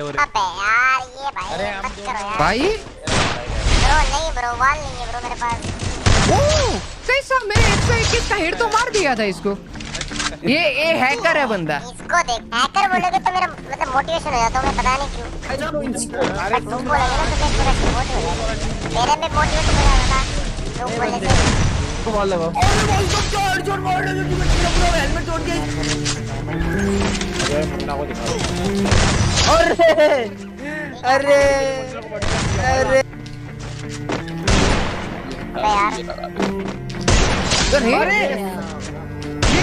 हो रहे। अबे यार ये भाई अरे हम मत करो यार। भाई ब्रो नहीं ब्रो, वाल नहीं है ब्रो मेरे पास। ओ कैसा, मैंने 121 का हेड तो मार दिया था इसको। ये हैकर है बंदा। इसको देख, हैकर बोलोगे तो मेरा मतलब मोटिवेशन हो जाता है, मैं पता नहीं क्यों। अरे तुम बोलोगे ना तो मैं पूरा सपोर्ट हो जाएगा, मेरे में मोटिवेशन हो जाता था लोग बोलने से। को बॉल लगाओ। हेलमेट तोड़ दिया। अरे मुन्ना को दिखाओ। अरे अरे अरे अबे यार अरे